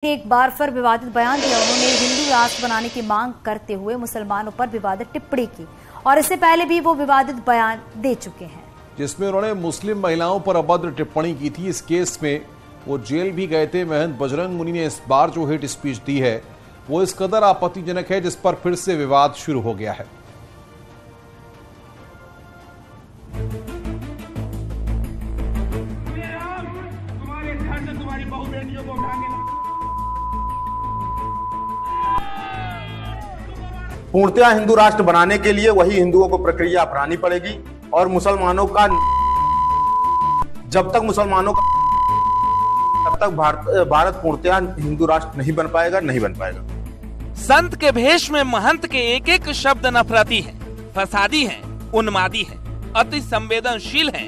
एक बार फिर विवादित बयान दिया। उन्होंने हिंदू राष्ट्र बनाने की मांग करते हुए मुसलमानों पर विवादित टिप्पणी की और इससे पहले भी वो विवादित बयान दे चुके हैं, जिसमें उन्होंने मुस्लिम महिलाओं पर अभद्र टिप्पणी की थी। इस केस में वो जेल भी गए थे। महंत बजरंग मुनि ने इस बार जो हेट स्पीच दी है वो इस कदर आपत्तिजनक है जिस पर फिर से विवाद शुरू हो गया है। पूर्णतया हिंदू राष्ट्र बनाने के लिए वही हिंदुओं को प्रक्रिया अपनानी पड़ेगी और मुसलमानों का जब तक मुसलमानों का तब तक भारत पूर्णतया हिंदू राष्ट्र नहीं बन पाएगा। संत के भेष में महंत के एक एक शब्द नफरती हैं, फसादी हैं, उन्मादी हैं, अति संवेदनशील हैं।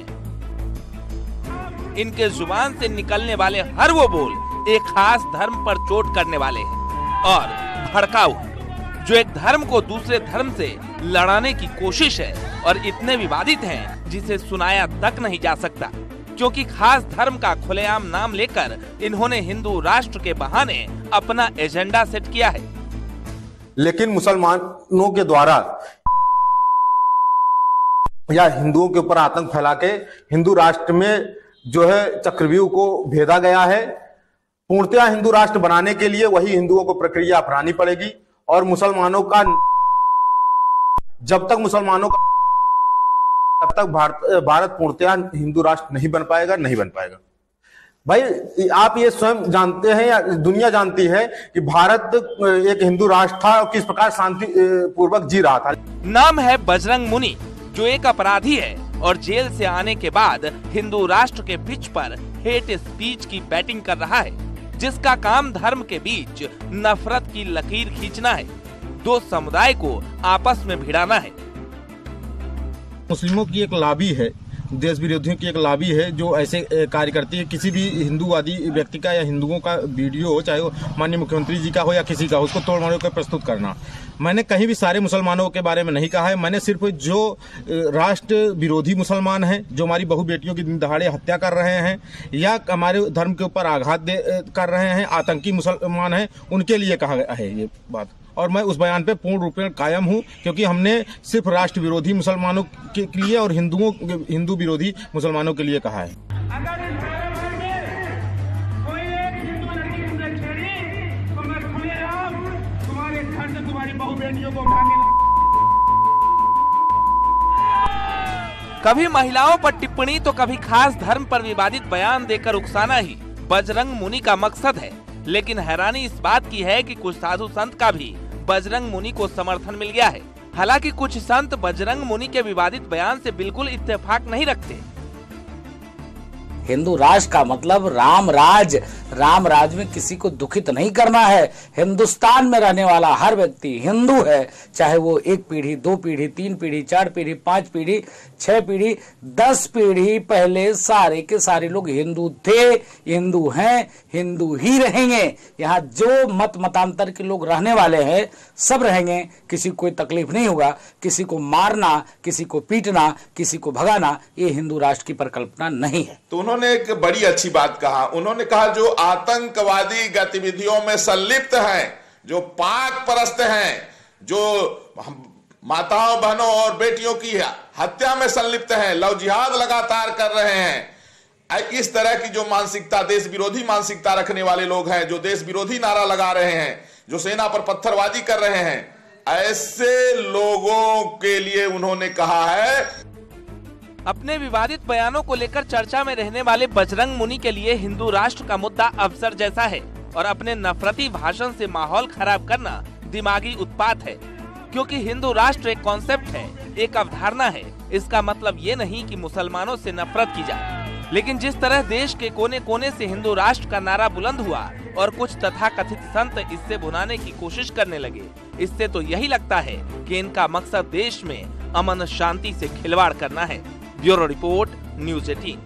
इनके जुबान से निकलने वाले हर वो बोल एक खास धर्म पर चोट करने वाले हैं और भड़काऊ हैं, जो एक धर्म को दूसरे धर्म से लड़ाने की कोशिश है और इतने विवादित हैं जिसे सुनाया तक नहीं जा सकता, क्योंकि खास धर्म का खुलेआम नाम लेकर इन्होंने हिंदू राष्ट्र के बहाने अपना एजेंडा सेट किया है। लेकिन मुसलमानों के द्वारा या हिंदुओं के ऊपर आतंक फैला के हिंदू राष्ट्र में जो है चक्रव्यूह को भेदा गया है। पूर्णतया हिंदू राष्ट्र बनाने के लिए वही हिंदुओं को प्रक्रिया अपनानी पड़ेगी और मुसलमानों का जब तक मुसलमानों का तब तक भारत पूर्णतया हिंदू राष्ट्र नहीं बन पाएगा। भाई आप ये स्वयं जानते हैं या दुनिया जानती है कि भारत एक हिंदू राष्ट्र था और किस प्रकार शांति पूर्वक जी रहा था। नाम है बजरंग मुनि, जो एक अपराधी है और जेल से आने के बाद हिंदू राष्ट्र के पिच पर हेट स्पीच की बैटिंग कर रहा है, जिसका काम धर्म के बीच नफरत की लकीर खींचना है, दो समुदाय को आपस में भिड़ाना है। मुस्लिमों की एक लॉबी है, देश विरोधियों की एक लॉबी है जो ऐसे कार्य करती है। किसी भी हिंदूवादी व्यक्ति का या हिंदुओं का वीडियो हो, चाहे वो माननीय मुख्यमंत्री जी का हो या किसी का हो, उसको तोड़ मरोड़ कर प्रस्तुत करना। मैंने कहीं भी सारे मुसलमानों के बारे में नहीं कहा है। मैंने सिर्फ जो राष्ट्र विरोधी मुसलमान हैं, जो हमारी बहु बेटियों की दिन दहाड़े हत्या कर रहे हैं या हमारे धर्म के ऊपर आघात कर रहे हैं, आतंकी मुसलमान हैं, उनके लिए कहा है ये बात। और मैं उस बयान पे पूर्ण रूप में कायम हूं, क्योंकि हमने सिर्फ राष्ट्र विरोधी मुसलमानों के लिए और हिंदू विरोधी मुसलमानों के लिए कहा है। अगर इस भारत में कोई एक हिंदू लड़की तुमने छेड़ी तो मैं खुलेआम तुम्हारे घर से तुम्हारी बहु बेटियों को उठा के कभी महिलाओं पर टिप्पणी तो कभी खास धर्म पर विवादित बयान देकर उकसाना ही बजरंग मुनि का मकसद है। लेकिन हैरानी इस बात की है कि कुछ साधु संत का भी बजरंग मुनि को समर्थन मिल गया है। हालांकि कुछ संत बजरंग मुनि के विवादित बयान से बिल्कुल इत्तेफाक नहीं रखते। हिंदू राष्ट्र का मतलब राम राज में किसी को दुखित नहीं करना है। हिंदुस्तान में रहने वाला हर व्यक्ति हिंदू है, चाहे वो 1 पीढ़ी, 2 पीढ़ी, 3 पीढ़ी, 4 पीढ़ी, 5 पीढ़ी, 6 पीढ़ी, 10 पीढ़ी पहले सारे के सारे लोग हिंदू थे, हिंदू हैं, हिंदू ही रहेंगे। यहाँ जो मतांतर के लोग रहने वाले हैं सब रहेंगे, किसी को कोई तकलीफ नहीं होगा। किसी को मारना, किसी को पीटना, किसी को भगाना, ये हिंदू राष्ट्र की परिकल्पना नहीं है। तो उन्होंने एक बड़ी अच्छी बात कहा। उन्होंने कहा जो आतंकवादी गतिविधियों में संलिप्त हैं, जो पाक परस्त हैं, जो माताओं, बहनों और बेटियों की हत्या में संलिप्त हैं, लव जिहाद लगातार कर रहे हैं, इस तरह की जो मानसिकता, देश विरोधी मानसिकता रखने वाले लोग हैं, जो देश विरोधी नारा लगा रहे हैं, जो सेना पर पत्थरबाजी कर रहे हैं, ऐसे लोगों के लिए उन्होंने कहा है। अपने विवादित बयानों को लेकर चर्चा में रहने वाले बजरंग मुनि के लिए हिंदू राष्ट्र का मुद्दा अवसर जैसा है और अपने नफरती भाषण से माहौल खराब करना दिमागी उत्पात है, क्योंकि हिंदू राष्ट्र एक कॉन्सेप्ट है, एक अवधारणा है। इसका मतलब ये नहीं कि मुसलमानों से नफरत की जाए। लेकिन जिस तरह देश के कोने कोने से हिंदू राष्ट्र का नारा बुलंद हुआ और कुछ तथाकथित संत इससे भुनाने की कोशिश करने लगे, इससे तो यही लगता है कि इनका मकसद देश में अमन शांति से खिलवाड़ करना है। Bureau report, news 18।